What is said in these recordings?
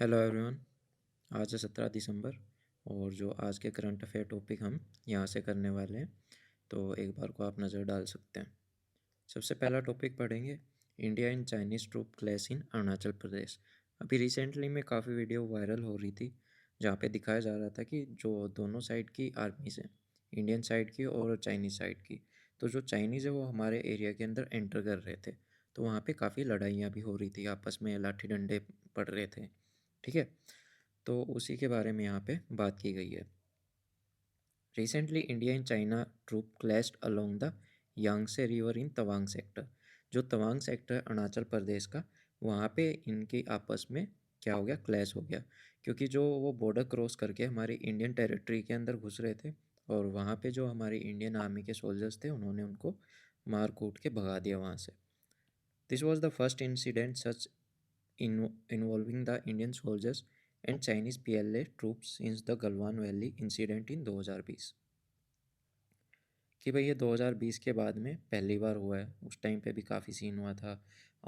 Hello everyone. आज है 17 दिसंबर और जो आज के करंट अफेयर टॉपिक हम यहाँ से करने वाले हैं, तो एक बार को आप नज़र डाल सकते हैं। सबसे पहला टॉपिक पढ़ेंगे, India and Chinese troop clash in Arunachal Pradesh. अभी रिसेंटली में काफ़ी वीडियो वायरल हो रही थी जहाँ पे दिखाया जा रहा था कि जो दोनों साइड की आर्मीज़ हैं, इंडियन साइड की और चाइनीज़ साइड की, तो जो चाइनीज़ है वो हमारे एरिया के अंदर एंटर कर रहे थे। तो वहाँ पे काफ़ी लड़ाइयाँ भी हो रही थी, आपस में लाठी डंडे पड़ रहे थे। ठीक है, तो उसी के बारे में यहाँ पे बात की गई है। Recently India and China troop clashed along the Yangtse river in Tawang sector. जो तवांग सेक्टर अरुणाचल प्रदेश का, वहाँ पे इनकी आपस में क्या हो गया, क्लैश हो गया, क्योंकि जो वो बॉर्डर क्रॉस करके हमारी इंडियन टेरिटरी के अंदर घुस रहे थे और वहाँ पे जो हमारी इंडियन आर्मी के सोल्जर्स थे उन्होंने उनको मार कूट के भगा दिया वहाँ से। This was the first incident such involving the Indian soldiers and Chinese PLA troops since the Galwan Valley incident in 2020। कि भाई ये 2020 के बाद में पहली बार हुआ है। उस टाइम पे भी काफ़ी सीन हुआ था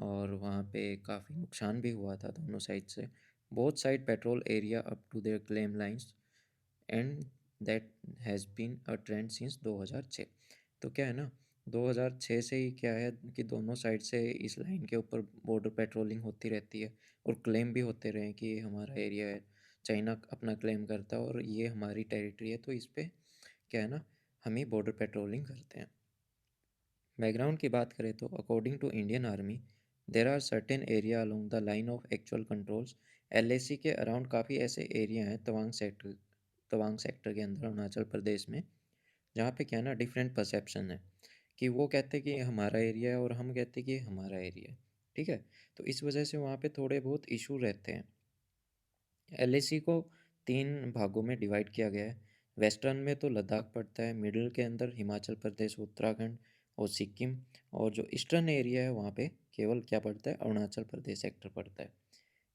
और वहाँ पे काफ़ी नुकसान भी हुआ था दोनों साइड से। Both side patrol area up to their claim lines and that has been a trend since 2006। तो क्या है ना, 2006 से ही क्या है कि दोनों साइड से इस लाइन के ऊपर बॉर्डर पेट्रोलिंग होती रहती है और क्लेम भी होते रहे कि ये हमारा एरिया है। चाइना अपना क्लेम करता है और ये हमारी टेरिटरी है, तो इस पे क्या है ना, हम ही बॉर्डर पेट्रोलिंग करते हैं। बैकग्राउंड की बात करें तो according to Indian army there are certain area along the line of actual controls. LAC के अराउंड काफ़ी ऐसे एरिया हैं तवांग सेक्टर के अंदर अरुणाचल प्रदेश में, जहाँ पे क्या है ना, डिफरेंट परसेप्शन है कि वो कहते हैं कि ये हमारा एरिया है और हम कहते हैं कि ये हमारा एरिया है। ठीक है, तो इस वजह से वहाँ पे थोड़े बहुत इशू रहते हैं। एलएसी को 3 भागों में डिवाइड किया गया है। वेस्टर्न में तो लद्दाख पड़ता है, मिडिल के अंदर हिमाचल प्रदेश, उत्तराखंड और सिक्किम, और जो ईस्टर्न एरिया है वहाँ पे केवल क्या पड़ता है, अरुणाचल प्रदेश सेक्टर पड़ता है।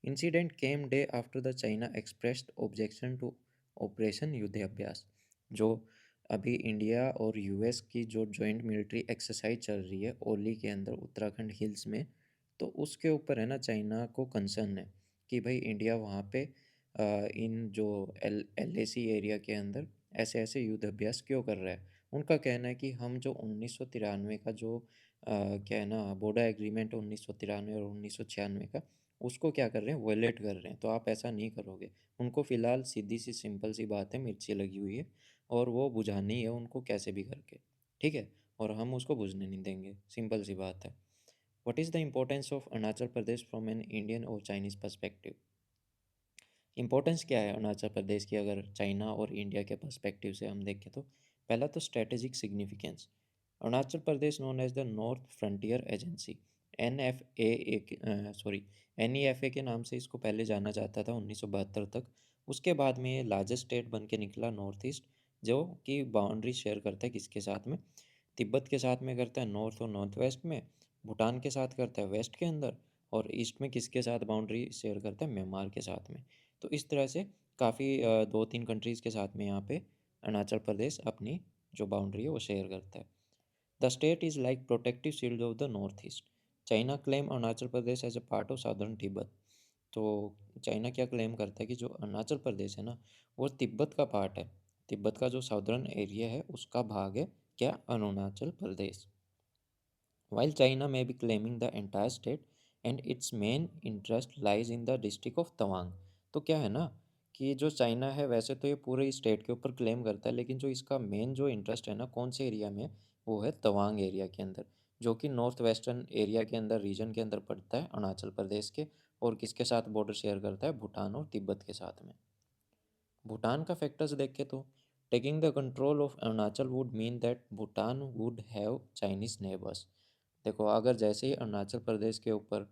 Incident came day after the China expressed objection to operation Yudh Abhyas. जो अभी इंडिया और यूएस की जो जॉइंट मिलिट्री एक्सरसाइज चल रही है ओली के अंदर उत्तराखंड हिल्स में, तो उसके ऊपर है ना, चाइना को कंसर्न है कि भाई इंडिया वहाँ पे इन जो एलएसी एरिया के अंदर ऐसे ऐसे युद्ध अभ्यास क्यों कर रहा है। उनका कहना है कि हम जो 1993 का जो क्या है ना, बॉर्डर एग्रीमेंट 1993 और 1996 का, उसको क्या कर रहे हैं, वॉयलेट कर रहे हैं, तो आप ऐसा नहीं करोगे। उनको फ़िलहाल सीधी सी सिंपल सी बात है, मिर्ची लगी हुई है और वो बुझानी है उनको कैसे भी करके। ठीक है, और हम उसको बुझने नहीं देंगे, सिंपल सी बात है। What is the importance of Arunachal Pradesh from an Indian और चाइनीज़ पर्सपेक्टिव। इम्पोर्टेंस क्या है अरुणाचल प्रदेश की अगर चाइना और इंडिया के पर्सपेक्टिव से हम देखें तो, पहला तो strategic significance. Arunachal Pradesh known as the north frontier agency, NEFA के नाम से इसको पहले जाना जाता था 1972 तक। उसके बाद में ये लार्जेस्ट स्टेट बन के निकला नॉर्थ ईस्ट, जो कि बाउंड्री शेयर करता है किसके साथ में, तिब्बत के साथ में करता है नॉर्थ और नॉर्थ वेस्ट में, भूटान के साथ करता है वेस्ट के अंदर, और ईस्ट में किसके साथ बाउंड्री शेयर करता है, म्यांमार के साथ में। तो इस तरह से काफ़ी 2-3 कंट्रीज़ के साथ में यहाँ पे अरुणाचल प्रदेश अपनी जो बाउंड्री है वो शेयर करता है। The state is like protective shield of the north east. China claim Arunachal Pradesh as a part of southern Tibet. तो चाइना क्या क्लेम करता है कि जो अरुणाचल प्रदेश है ना, वो तिब्बत का पार्ट है। तिब्बत का जो साउदर्न एरिया है उसका भाग है क्या, Arunachal Pradesh. While China may be claiming the entire state and its main interest lies in the district of Tawang. तो क्या है ना कि जो चाइना है वैसे तो ये पूरे स्टेट के ऊपर क्लेम करता है, लेकिन जो इसका मेन जो इंटरेस्ट है ना, कौन से एरिया में, वो है तवांग एरिया के अंदर, जो कि नॉर्थ वेस्टर्न एरिया के अंदर, रीजन के अंदर पड़ता है अरुणाचल प्रदेश के, और किसके साथ बॉर्डर शेयर करता है, भूटान और तिब्बत के साथ में। भूटान का फैक्टर्स देखें तो, taking the control of Arunachal would mean that Bhutan would have Chinese neighbours. देखो, अगर जैसे ही अरुणाचल प्रदेश के ऊपर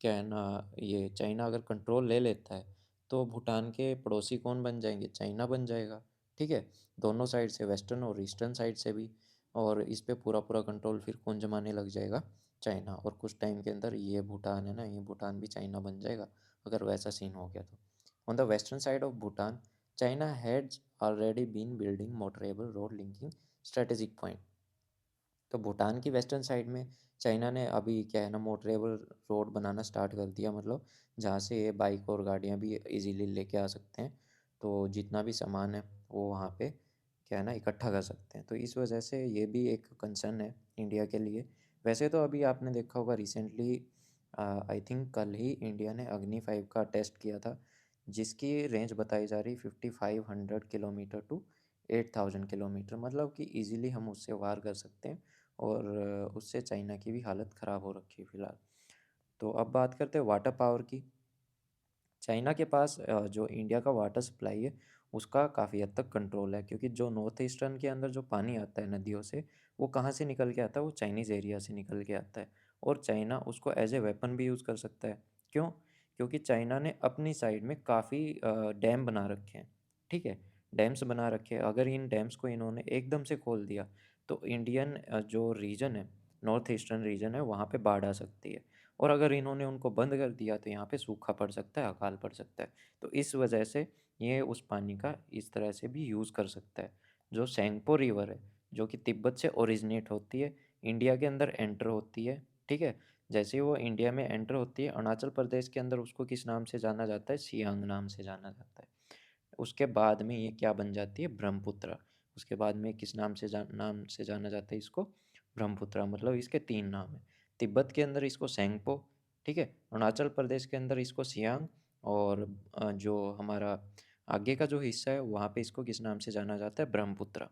क्या है ना, ये चाइना अगर कंट्रोल ले लेता है, तो भूटान के पड़ोसी कौन बन जाएंगे, चाइना बन जाएगा। ठीक है, दोनों साइड से, वेस्टर्न और ईस्टर्न साइड से भी, और इस पे पूरा पूरा कंट्रोल फिर कौन जमाने लग जाएगा, चाइना। और कुछ टाइम के अंदर ये भूटान है ना, ये भूटान भी चाइना बन जाएगा अगर वैसा सीन हो गया तो। On the western side of Bhutan, China had already been building motorable road linking strategic point. तो भूटान की वेस्टर्न साइड में चाइना ने अभी क्या है ना मोटरेबल रोड बनाना स्टार्ट कर दिया, मतलब जहाँ से ये बाइक और गाड़ियाँ भी इजीली लेके आ सकते हैं। तो जितना भी सामान है वो वहाँ पे क्या है ना इकट्ठा कर सकते हैं। तो इस वजह से ये भी एक कंसर्न है इंडिया के लिए। वैसे तो अभी आपने देखा होगा रिसेंटली, आई थिंक कल ही इंडिया ने अग्नि 5 का टेस्ट किया था, जिसकी रेंज बताई जा रही 5500 किलोमीटर टू 8000 किलोमीटर, मतलब कि इजीली हम उससे वार कर सकते हैं। और उससे चाइना की भी हालत ख़राब हो रखी है फ़िलहाल। तो अब बात करते हैं वाटर पावर की। चाइना के पास जो इंडिया का वाटर सप्लाई है उसका काफ़ी हद तक कंट्रोल है, क्योंकि जो नॉर्थ ईस्टर्न के अंदर जो पानी आता है नदियों से, वो कहाँ से निकल के आता है, वो चाइनीज़ एरिया से निकल के आता है। और चाइना उसको एज ए वेपन भी यूज़ कर सकता है। क्यों? क्योंकि चाइना ने अपनी साइड में काफ़ी डैम बना रखे हैं। ठीक है, डैम्स बना रखे हैं। अगर इन डैम्स को इन्होंने एकदम से खोल दिया तो इंडियन जो रीजन है, नॉर्थ ईस्टर्न रीजन है, वहाँ पे बाढ़ आ सकती है। और अगर इन्होंने उनको बंद कर दिया तो यहाँ पे सूखा पड़ सकता है, अकाल पड़ सकता है। तो इस वजह से ये उस पानी का इस तरह से भी यूज़ कर सकता है। जो सेंगपो रिवर है, जो कि तिब्बत से ओरिजिनेट होती है, इंडिया के अंदर एंटर होती है। ठीक है, जैसे ही वो इंडिया में एंटर होती है, अरुणाचल प्रदेश के अंदर उसको किस नाम से जाना जाता है, सियांग नाम से जाना जाता है। उसके बाद में ये क्या बन जाती है, ब्रह्मपुत्र। उसके बाद में किस नाम से जाना जाता है इसको, ब्रह्मपुत्र। मतलब इसके 3 नाम हैं। तिब्बत के अंदर इसको सेंगपो, ठीक है, अरुणाचल प्रदेश के अंदर इसको सियांग, और जो हमारा आगे का जो हिस्सा है वहाँ पे इसको किस नाम से जाना जाता है, ब्रह्मपुत्र।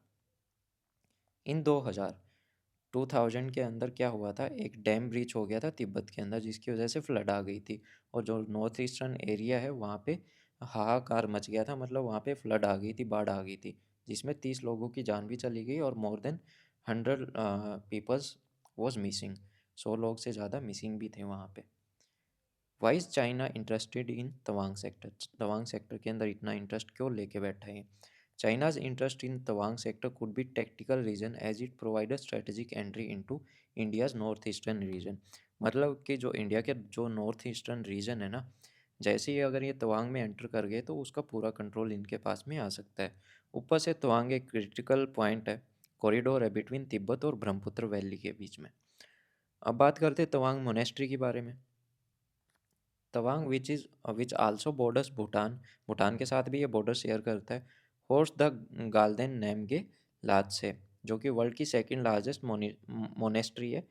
इन 2000 के अंदर क्या हुआ था, एक डैम ब्रीच हो गया था तिब्बत के अंदर, जिसकी वजह से फ्लड आ गई थी। और जो नॉर्थ ईस्टर्न एरिया है वहाँ पे हाहाकार मच गया था, मतलब वहाँ पे फ्लड आ गई थी, बाढ़ आ गई थी, जिसमें 30 लोगों की जान भी चली गई और more than 100 peoples was missing. 100 लोग से ज़्यादा मिसिंग भी थे वहाँ पे। Why is China interested in Tawang sector? Tawang sector के अंदर इतना इंटरेस्ट क्यों लेके बैठा है? China's interest in Tawang sector could be tactical reason as it provide a strategic entry into India's north eastern region. मतलब कि जो इंडिया के जो नॉर्थ ईस्टर्न रीजन है ना, जैसे ही अगर ये तवांग में एंटर कर गए तो उसका पूरा कंट्रोल इनके पास में आ सकता है। ऊपर से तवांग एक क्रिटिकल पॉइंट है, कॉरिडोर है बिटवीन तिब्बत और ब्रह्मपुत्र वैली के बीच में। अब बात करते हैं तवांग मोनेस्ट्री के बारे में। Tawang which also borders Bhutan, Bhutan के साथ भी ये बॉर्डर शेयर करता है, होस्ट द गाल्देन नेमगे लाज से, जो कि वर्ल्ड की सेकंड लार्जेस्ट मोनेस्ट्री है।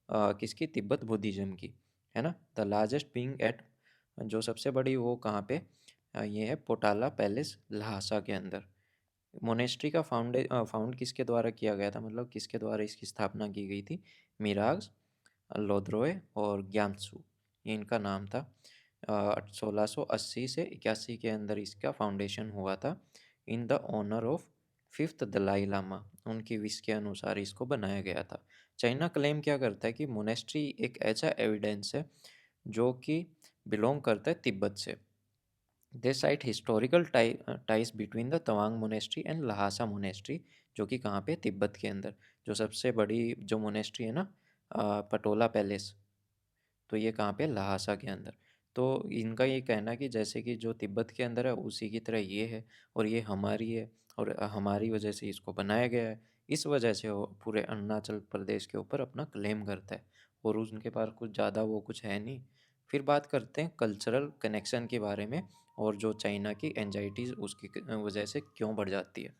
किसकी, तिब्बत बुद्धिज्म की, है ना। द लार्जेस्ट बीइंग एट, जो सबसे बड़ी वो कहाँ पे, ये है पोटाला पैलेस लहासा के अंदर। मोनेस्ट्री का फाउंड किसके द्वारा किया गया था, मतलब किसके द्वारा इसकी स्थापना की गई थी? मिराज, लोद्रोय और ग्यामत्सु, ये इनका नाम था। 1680 से 81 के अंदर इसका फाउंडेशन हुआ था। In the honour of fifth Dalai Lama, उनकी विश के अनुसार इसको बनाया गया था। चाइना क्लेम क्या करता है कि मोनेस्ट्री एक ऐसा एविडेंस है जो कि बिलोंग करता है तिब्बत से। They cite historical ties between the Tawang monastery and Lhasa monastery, जो कि कहाँ पे, तिब्बत के अंदर। जो सबसे बड़ी जो मोनेस्ट्री है ना, पटोला पैलेस, तो ये कहाँ पे, लहासा के अंदर। तो इनका ये कहना है कि जैसे कि जो तिब्बत के अंदर है उसी की तरह ये है, और ये हमारी है, और हमारी वजह से इसको बनाया गया है। इस वजह से वो पूरे अरुणाचल प्रदेश के ऊपर अपना क्लेम करता है, और उनके पास कुछ ज़्यादा वो कुछ है नहीं। फिर बात करते हैं कल्चरल कनेक्शन के बारे में, और जो चाइना की एंजाइटीज़ उसकी वजह से क्यों बढ़ जाती है।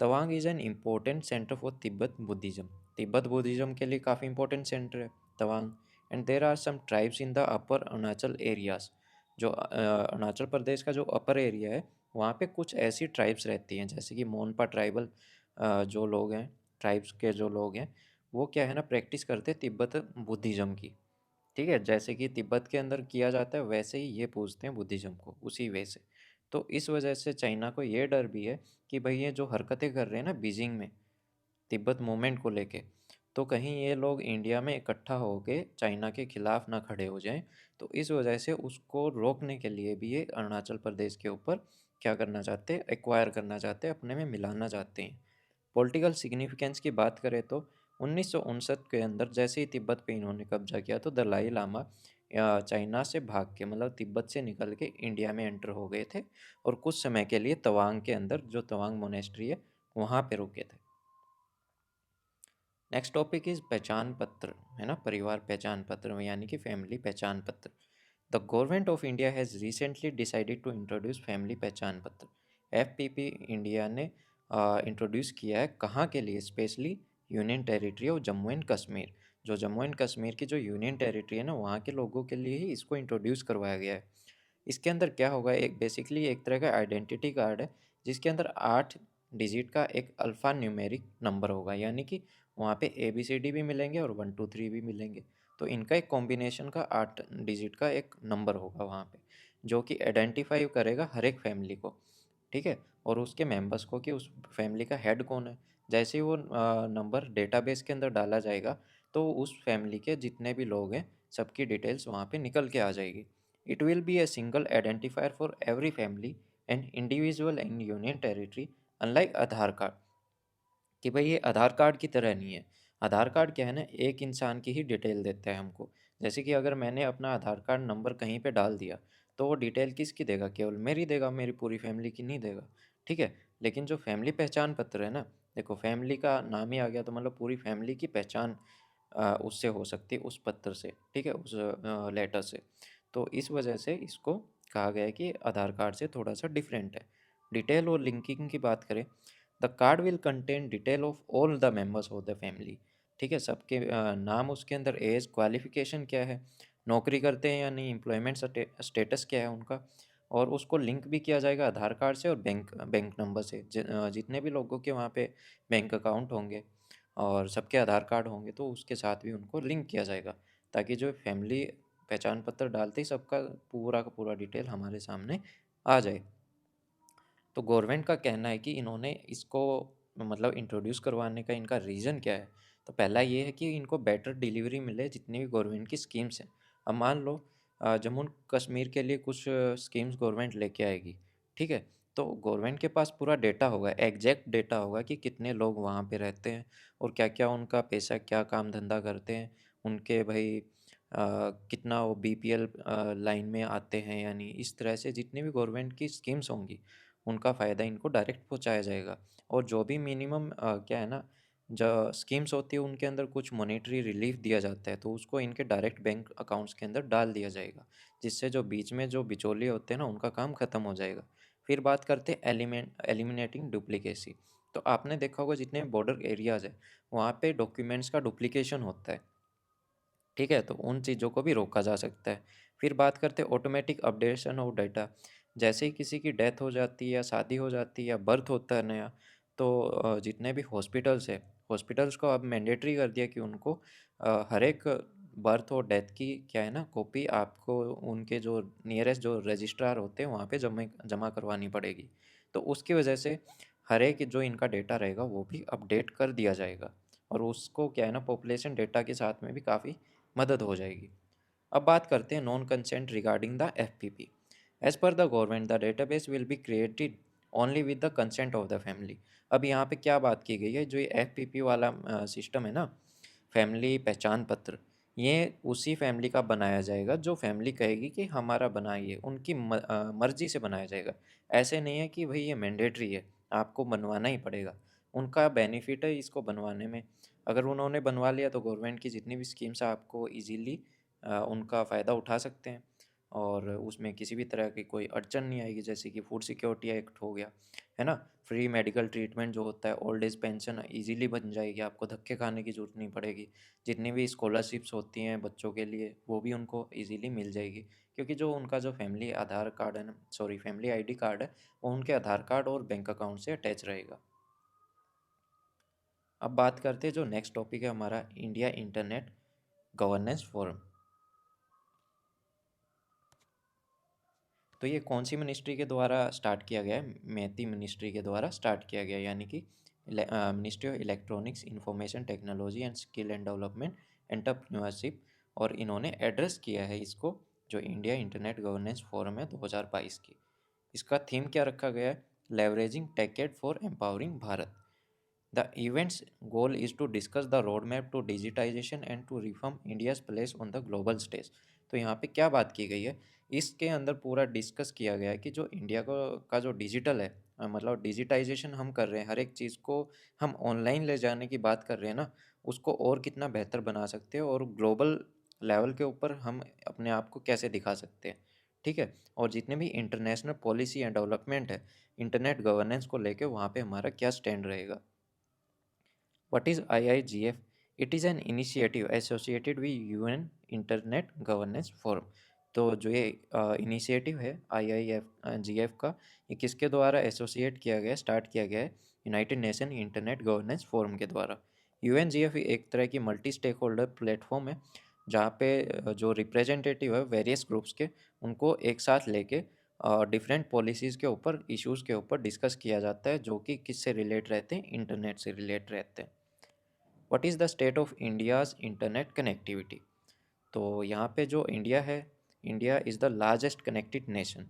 Tawang is an important centre for Tibet Buddhism, Tibet Buddhism के लिए काफ़ी इंपॉर्टेंट सेंटर है Tawang. And there are some tribes in the upper Arunachal areas, जो अरुणाचल प्रदेश का जो अपर एरिया है वहाँ पे कुछ ऐसी ट्राइब्स रहती हैं, जैसे कि मोनपा ट्राइबल जो लोग हैं, ट्राइब्स के जो लोग हैं, वो क्या है ना प्रैक्टिस करते हैं तिब्बत बुद्धिज़्म की। ठीक है, जैसे कि तिब्बत के अंदर किया जाता है वैसे ही ये पूजते हैं बुद्धिज़्म को, उसी वे से। तो इस वजह से चाइना को ये डर भी है कि भाई ये जो हरकतें कर रहे हैं ना बीजिंग में, तिब्बत मूवमेंट को लेके, तो कहीं ये लोग इंडिया में इकट्ठा होके चाइना के खिलाफ ना खड़े हो जाएं। तो इस वजह से उसको रोकने के लिए भी ये अरुणाचल प्रदेश के ऊपर क्या करना चाहते हैं, एक्वायर करना चाहते हैं, अपने में मिलाना चाहते हैं। पॉलिटिकल सिग्निफिकेंस की बात करें तो 1959 के अंदर जैसे ही तिब्बत पे इन्होंने कब्जा किया तो दलाई लामा चाइना से भाग के, मतलब तिब्बत से निकल के इंडिया में एंटर हो गए थे, और कुछ समय के लिए तवांग के अंदर, जो तवांग मोनेस्ट्री है, वहाँ पे रुके थे। नेक्स्ट टॉपिक इज पहचान पत्र, है ना, परिवार पहचान पत्र यानी कि family Pehchan Patra. The government of India has recently decided to introduce family Pehchan Patra. FPP India ने इंट्रोड्यूस किया है, कहाँ के लिए? Specially union territory of Jammu and Kashmir. जो जम्मू एंड कश्मीर की जो यूनियन टेरिटरी है ना, वहाँ के लोगों के लिए ही इसको इंट्रोड्यूस करवाया गया है। इसके अंदर क्या होगा, एक बेसिकली एक तरह का आइडेंटिटी कार्ड है, जिसके अंदर 8 डिजिट का एक अल्फ़ा न्यूमेरिक नंबर होगा, यानी कि वहाँ पे ABCD भी मिलेंगे और 1 2 3 भी मिलेंगे। तो इनका एक कॉम्बिनेशन का 8 डिजिट का एक नंबर होगा वहाँ पे, जो कि आइडेंटिफाई करेगा हर एक फैमिली को, ठीक है? और उसके मेंबर्स को, कि उस फैमिली का हेड कौन है। जैसे ही वो नंबर डेटाबेस के अंदर डाला जाएगा, तो उस फैमिली के जितने भी लोग हैं, सबकी डिटेल्स वहाँ पे निकल के आ जाएगी। It will be a single identifier for every family and individual in union territory, unlike Aadhaar card. कि भाई ये आधार कार्ड की तरह नहीं है। आधार कार्ड क्या है ना, एक इंसान की ही डिटेल देता है हमको। जैसे कि अगर मैंने अपना आधार कार्ड नंबर कहीं पे डाल दिया, तो वो डिटेल किसकी देगा? केवल मेरी देगा, मेरी पूरी फैमिली की नहीं देगा, ठीक है? लेकिन जो फैमिली पहचान पत्र है ना, देखो फैमिली का नाम ही आ गया, तो मतलब पूरी फैमिली की पहचान उससे हो सकती है, उस पत्र से, ठीक है? उस लेटर से। तो इस वजह से इसको कहा गया है कि आधार कार्ड से थोड़ा सा डिफरेंट है। डिटेल और लिंकिंग की बात करें, the card will contain detail of all the members of the family, ठीक है? सबके नाम, उसके अंदर एज, क्वालिफिकेशन क्या है, नौकरी करते हैं या नहीं, एम्प्लॉयमेंट स्टेटस क्या है उनका, और उसको लिंक भी किया जाएगा आधार कार्ड से और बैंक बैंक नंबर से। जितने भी लोगों के वहाँ पे बैंक अकाउंट होंगे और सबके आधार कार्ड होंगे, तो उसके साथ भी उनको लिंक किया जाएगा, ताकि जो फैमिली पहचान पत्र डालते ही सबका पूरा का पूरा डिटेल हमारे सामने आ जाए। तो गवर्नमेंट का कहना है कि इन्होंने इसको मतलब इंट्रोड्यूस करवाने का इनका रीज़न क्या है? तो पहला ये है कि इनको बेटर डिलीवरी मिले जितनी भी गवर्नमेंट की स्कीम्स हैं। अब मान लो जम्मू कश्मीर के लिए कुछ स्कीम्स गवर्नमेंट लेके आएगी, ठीक है? तो गवर्नमेंट के पास पूरा डेटा होगा, एग्जैक्ट डेटा होगा कि कितने लोग वहाँ पे रहते हैं और क्या-क्या उनका पेशा, क्या काम धंधा करते हैं, उनके भाई कितना वो BPL लाइन में आते हैं या नहीं। इस तरह से जितनी भी गवर्नमेंट की स्कीम्स होंगी, उनका फ़ायदा इनको डायरेक्ट पहुँचाया जाएगा। और जो भी मिनिमम क्या है ना, जो स्कीम्स होती है उनके अंदर कुछ मॉनेटरी रिलीफ दिया जाता है, तो उसको इनके डायरेक्ट बैंक अकाउंट्स के अंदर डाल दिया जाएगा, जिससे जो बीच में जो बिचौलिए होते हैं ना, उनका काम ख़त्म हो जाएगा। फिर बात करते हैं एलिमिनेटिंग डुप्लीकेसी। तो आपने देखा होगा जितने बॉर्डर एरियाज़ है, वहाँ पे डॉक्यूमेंट्स का डुप्लीकेशन होता है, ठीक है? तो उन चीज़ों को भी रोका जा सकता है। फिर बात करते हैं ऑटोमेटिक अपडेशन ऑफ डाटा। जैसे ही किसी की डेथ हो जाती है या शादी हो जाती है या बर्थ होता है नया, तो जितने भी हॉस्पिटल्स हैं, हॉस्पिटल्स को अब मैंडेटरी कर दिया कि उनको हर एक बर्थ और डेथ की क्या है ना, कॉपी आपको उनके जो नियरेस्ट जो रजिस्ट्रार होते हैं वहाँ पे जमा जमा करवानी पड़ेगी। तो उसकी वजह से हर एक जो इनका डेटा रहेगा वो भी अपडेट कर दिया जाएगा, और उसको क्या है ना, पॉपुलेशन डेटा के साथ में भी काफ़ी मदद हो जाएगी। अब बात करते हैं non consent regarding the FPP। As per the government the database will be created only with the consent of the family. अब यहाँ पे क्या बात की गई है, जो ये FPP वाला सिस्टम है ना, फैमिली पहचान पत्र, ये उसी फैमिली का बनाया जाएगा जो फैमिली कहेगी कि हमारा बनाइए, उनकी मर्जी से बनाया जाएगा। ऐसे नहीं है कि भाई ये मैंडेटरी है, आपको बनवाना ही पड़ेगा। उनका बेनिफिट है इसको बनवाने में। अगर उन्होंने बनवा लिया तो गवर्नमेंट की जितनी भी स्कीम्स आपको ईज़िली उनका फ़ायदा उठा सकते हैं, और उसमें किसी भी तरह की कोई अड़चन नहीं आएगी। जैसे कि फूड सिक्योरिटी एक्ट हो गया, है ना? फ्री मेडिकल ट्रीटमेंट जो होता है, ओल्ड एज पेंशन ईज़िली बन जाएगी, आपको धक्के खाने की ज़रूरत नहीं पड़ेगी। जितनी भी स्कॉलरशिप्स होती हैं बच्चों के लिए, वो भी उनको ईज़िली मिल जाएगी, क्योंकि जो उनका जो फैमिली आधार कार्ड है ना, सॉरी फैमिली ID कार्ड है, वो उनके आधार कार्ड और बैंक अकाउंट से अटैच रहेगा। अब बात करते हैं जो नेक्स्ट टॉपिक है हमारा, इंडिया इंटरनेट गवर्नेंस फोरम। तो ये कौन सी मिनिस्ट्री के द्वारा स्टार्ट किया गया है? मैती मिनिस्ट्री के द्वारा स्टार्ट किया गया है, यानी कि ministry of electronics information technology and skill and development entrepreneurship. और इन्होंने एड्रेस किया है इसको, जो इंडिया इंटरनेट गवर्नेंस फोरम है 2022 की। इसका थीम क्या रखा गया है? Leveraging tech for empowering Bharat. The event's goal is to discuss the roadmap to digitization and to reform India's place on the global stage। तो यहाँ पे क्या बात की गई है? इसके अंदर पूरा डिस्कस किया गया है कि जो इंडिया का जो डिजिटल है, मतलब डिजिटाइजेशन हम कर रहे हैं, हर एक चीज़ को हम ऑनलाइन ले जाने की बात कर रहे हैं ना, उसको और कितना बेहतर बना सकते हैं और ग्लोबल लेवल के ऊपर हम अपने आप को कैसे दिखा सकते हैं, ठीक है। और जितने भी इंटरनेशनल पॉलिसी एंड डेवलपमेंट है इंटरनेट गवर्नेंस को लेके, वहाँ पे हमारा क्या स्टैंड रहेगा। What is IIGF? It is an initiative associated with UN Internet Governance Forum. तो जो ये इनिशिएटिव है IIGF का, ये किसके द्वारा एसोसिएट किया गया, स्टार्ट किया गया है, United nation internet governance forum के द्वारा। UNGF एक तरह की मल्टी स्टेक होल्डर प्लेटफॉर्म है, जहाँ पे जो रिप्रेजेंटेटिव है वेरियस ग्रुप्स के, उनको एक साथ लेके डिफरेंट पॉलिसीज़ के ऊपर, इश्यूज़ के ऊपर डिस्कस किया जाता है, जो कि किससे रिलेट रहते हैं, इंटरनेट से रिलेट रहते हैं। What is the state of India's internet connectivity. तो यहाँ पे जो इंडिया है, India is the largest connected nation.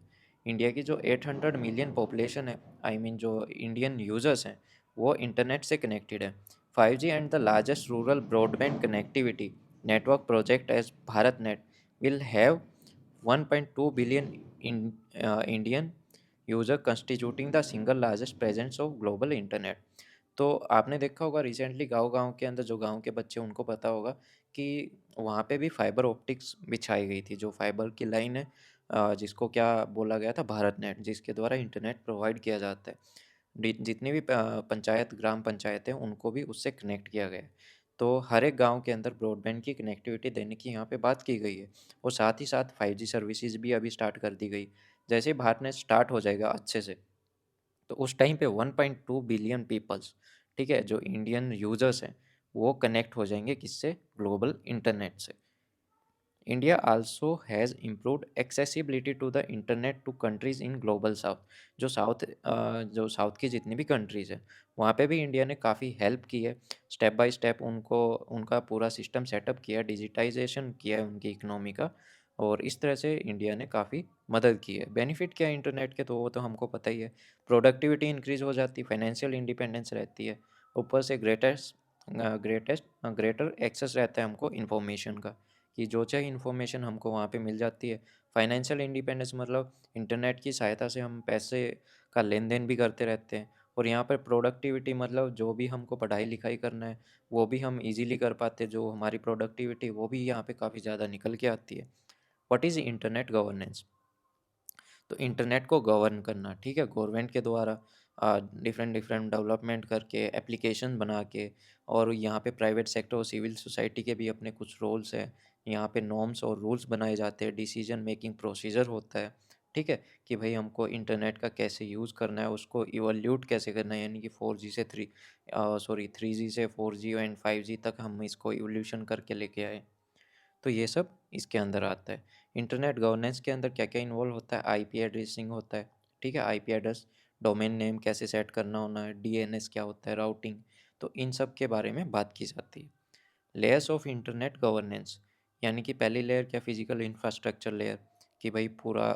India की जो 800 मिलियन पॉपुलेशन है, आई मीन जो इंडियन यूज़र्स हैं, वो इंटरनेट से कनेक्टेड है। 5G and the largest rural broadband connectivity network project as Bharat Net will have 1.2 billion Indian user constituting the single largest presence of global internet. तो आपने देखा होगा रिसेंटली गाँव-गाँव के अंदर, जो गाँव के बच्चे, उनको पता होगा कि वहाँ पे भी फाइबर ऑप्टिक्स बिछाई गई थी, जो फाइबर की लाइन है, जिसको क्या बोला गया था, भारत नेट, जिसके द्वारा इंटरनेट प्रोवाइड किया जाता है। जितनी भी पंचायत, ग्राम पंचायत है, उनको भी उससे कनेक्ट किया गया है। तो हर एक गांव के अंदर ब्रॉडबैंड की कनेक्टिविटी देने की यहाँ पे बात की गई है, और साथ ही साथ 5G सर्विसेज भी अभी स्टार्ट कर दी गई। जैसे ही भारत नेट स्टार्ट हो जाएगा अच्छे से, तो उस टाइम पे 1.2 बिलियन पीपल्स, ठीक है, जो इंडियन यूजर्स हैं, वो कनेक्ट हो जाएंगे किससे, ग्लोबल इंटरनेट से। India also has improved accessibility to the internet to countries in global south. जो साउथ की जितनी भी कंट्रीज़ हैं, वहाँ पे भी इंडिया ने काफ़ी हेल्प की है। स्टेप बाय स्टेप उनको, उनका पूरा सिस्टम सेटअप किया, डिजिटाइजेशन किया है उनकी इकनॉमी का, और इस तरह से इंडिया ने काफ़ी मदद की है। बेनिफिट क्या है इंटरनेट के, तो वो तो हमको पता ही है। प्रोडक्टिविटी इंक्रीज़ हो जाती है, फाइनेंशियल इंडिपेंडेंस रहती है, ऊपर से ग्रेटर एक्सेस रहता है हमको इन्फॉर्मेशन का, कि जो चाहिए इन्फॉर्मेशन हमको वहाँ पे मिल जाती है। फाइनेंशियल इंडिपेंडेंस मतलब इंटरनेट की सहायता से हम पैसे का लेन देन भी करते रहते हैं। और यहाँ पर प्रोडक्टिविटी मतलब जो भी हमको पढ़ाई लिखाई करना है, वो भी हम इजीली कर पाते हैं, जो हमारी प्रोडक्टिविटी वो भी यहाँ पे काफ़ी ज़्यादा निकल के आती है। What is internet governance. तो इंटरनेट को गवर्न करना, ठीक है, गवर्नमेंट के द्वारा डिफरेंट डिफरेंट डेवलपमेंट करके, एप्लीकेशन बना के, और यहाँ पे प्राइवेट सेक्टर और सिविल सोसाइटी के भी अपने कुछ रोल्स हैं। यहाँ पे नॉर्म्स और रूल्स बनाए जाते हैं, डिसीजन मेकिंग प्रोसीजर होता है, ठीक है, कि भाई हमको इंटरनेट का कैसे यूज़ करना है, उसको इवोल्यूट कैसे करना है, यानी कि 3G से 4G एंड 5G तक हम इसको इवोल्यूशन करके लेके आए। तो ये सब इसके अंदर आता है। इंटरनेट गवर्नेंस के अंदर क्या-क्या इन्वॉल्व होता है, आईपी एड्रेसिंग होता है, ठीक है, आईपी एड्रेस, डोमेन नेम कैसे सेट करना होना है, डीएनएस क्या होता है, राउटिंग, तो इन सब के बारे में बात की जाती है। लेयर्स ऑफ इंटरनेट गवर्नेंस, यानी कि पहली लेयर क्या, फिजिकल इंफ्रास्ट्रक्चर लेयर, कि भाई पूरा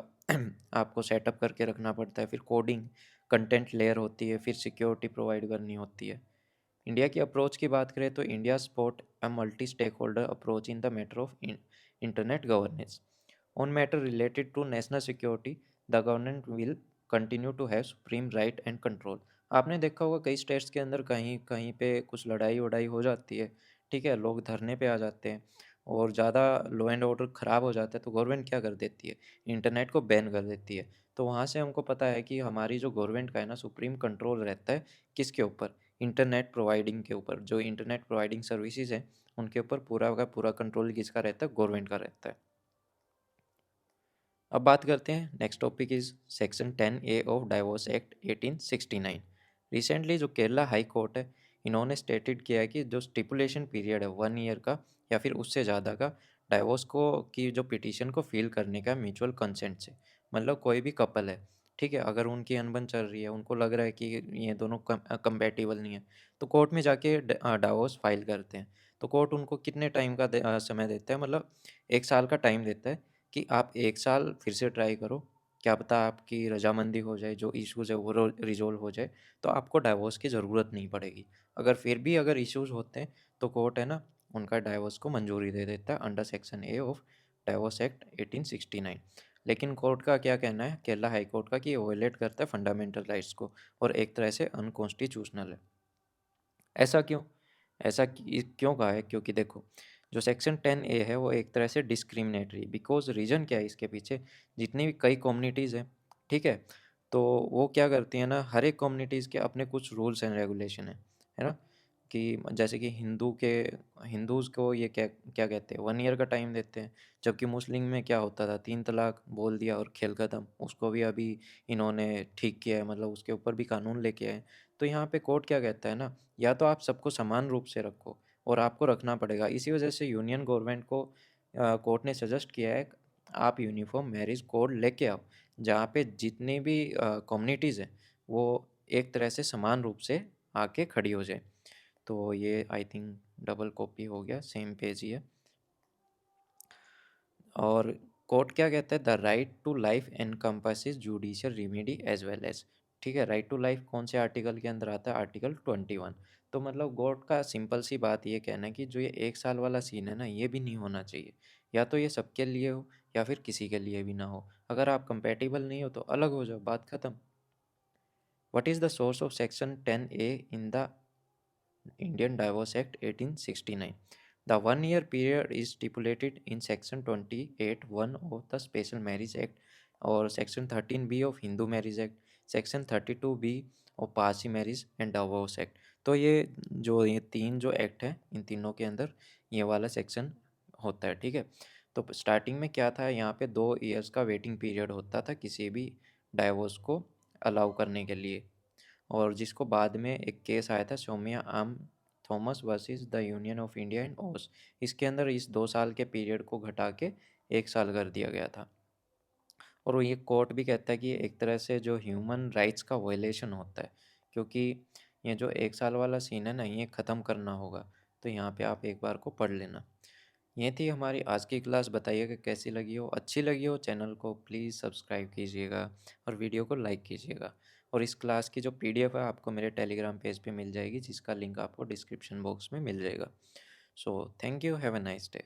आपको सेटअप करके रखना पड़ता है। फिर कोडिंग, कंटेंट लेयर होती है, फिर सिक्योरिटी प्रोवाइड करनी होती है। इंडिया की अप्रोच की बात करें तो India support a multi stakeholder approach in the matter of internet governance. On matter related to national security, the government will continue to have supreme right and control. आपने देखा होगा कई states के अंदर कहीं कहीं पे कुछ लड़ाई वड़ाई हो जाती है, ठीक है, लोग धरने पे आ जाते हैं, और ज़्यादा लो एंड ऑर्डर ख़राब हो जाता है, तो गवर्नमेंट क्या कर देती है, इंटरनेट को बैन कर देती है। तो वहाँ से हमको पता है कि हमारी जो गवर्नमेंट का है ना, सुप्रीम कंट्रोल रहता है किसके ऊपर, इंटरनेट प्रोवाइडिंग के ऊपर। जो इंटरनेट प्रोवाइडिंग सर्विसेज हैं, उनके ऊपर पूरा का पूरा कंट्रोल किसका रहता है, गवर्नमेंट का रहता है। अब बात करते हैं, next topic is section 10A of divorce act 1869। Recently जो केरला हाई कोर्ट है, इन्होंने स्टेटेड किया है कि जो स्टिपुलेशन पीरियड है 1 ईयर का या फिर उससे ज़्यादा का, डाइवोर्स को की जो पिटीशन को फील करने का म्यूचुअल कंसेंट से, मतलब कोई भी कपल है, ठीक है, अगर उनकी अनबन चल रही है, उनको लग रहा है कि ये दोनों कंपेटिबल नहीं है, तो कोर्ट में जाके डाइवोर्स फाइल करते हैं। तो कोर्ट उनको कितने टाइम का समय देता है, मतलब 1 साल का टाइम देता है, कि आप 1 साल फिर से ट्राई करो, क्या पता आपकी रजामंदी हो जाए, जो इश्यूज़ है वो रिज़ॉल्व हो जाए, तो आपको डाइवोर्स की ज़रूरत नहीं पड़ेगी। अगर फिर भी अगर इश्यूज़ होते हैं, तो कोर्ट है ना, उनका डाइवोर्स को मंजूरी दे देता है under section A of divorce act 1869। लेकिन कोर्ट का क्या कहना है, केरला हाई कोर्ट का, कि ये वायलेट करता है फंडामेंटल राइट्स को और एक तरह से अनकॉन्स्टिट्यूशनल है। ऐसा क्यों? क्यों कहा है? क्योंकि देखो, जो सेक्शन 10A है वो एक तरह से डिस्क्रिमिनेटरी, बिकॉज़ रीज़न क्या है इसके पीछे, जितनी भी कई कम्युनिटीज़ हैं, ठीक है? तो वो क्या करती हैं ना, हर एक कम्युनिटीज़ के अपने कुछ रूल्स एंड रेगुलेशन है ना? कि जैसे कि हिंदूज़ को ये क्या क्या कहते हैं, 1 ईयर का टाइम देते हैं, जबकि मुस्लिम में क्या होता था, 3 तलाक बोल दिया और खेल खत्म। उसको भी अभी इन्होंने ठीक किया है, मतलब उसके ऊपर भी कानून लेके आए। तो यहाँ पे कोर्ट क्या कहता है ना, या तो आप सबको समान रूप से रखो, और आपको रखना पड़ेगा। इसी वजह से यूनियन गवर्नमेंट को कोर्ट ने सजेस्ट किया है, आप यूनिफॉर्म मैरिज कोड लेके आओ, जहाँ पे जितनी भी कम्युनिटीज़ हैं वो एक तरह से समान रूप से आके खड़ी हो जाए। तो ये आई थिंक डबल कॉपी हो गया, सेम पेज ही है। और कोर्ट क्या कहता है, the right to life encompasses judicial remedy as well as. ठीक है, राइट टू लाइफ कौन से आर्टिकल के अंदर आता है? आर्टिकल 21। तो मतलब कोर्ट का सिंपल सी बात ये कहना है कि जो ये 1 साल वाला सीन है ना, ये भी नहीं होना चाहिए। या तो ये सबके लिए हो, या फिर किसी के लिए भी ना हो। अगर आप कंपेटिबल नहीं हो तो अलग हो जाओ, बात खत्म। What is the source of section 10A in the Indian Divorce Act 1869? The 1 year period is stipulated in Section 28(1) of the Special Marriage Act और Section 13B of Hindu Marriage Act, Section 32B of Parsi Marriage and Divorce Act। तो ये तीन जो act हैं, इन तीनों के अंदर ये वाला सेक्शन होता है, ठीक है। तो स्टार्टिंग में क्या था, यहाँ पे 2 ईयर्स का वेटिंग पीरियड होता था किसी भी डाइवोर्स को अलाउ करने के लिए। और जिसको बाद में एक केस आया था, सौम्या आम Thomas versus the union of India and ओस, इसके अंदर इस 2 साल के पीरियड को घटा के 1 साल कर दिया गया था। और ये कोर्ट भी कहता है कि ये एक तरह से जो ह्यूमन राइट्स का वायलेशन होता है, क्योंकि ये जो 1 साल वाला सीन है ना, ये ख़त्म करना होगा। तो यहाँ पे आप एक बार को पढ़ लेना। ये थी हमारी आज की क्लास। बताइएगा कैसी लगी हो। अच्छी लगी हो चैनल को प्लीज़ सब्सक्राइब कीजिएगा और वीडियो को लाइक कीजिएगा। और इस क्लास की जो पीडीएफ है आपको मेरे टेलीग्राम पेज पे मिल जाएगी, जिसका लिंक आपको डिस्क्रिप्शन बॉक्स में मिल जाएगा। So thank you, have a nice day.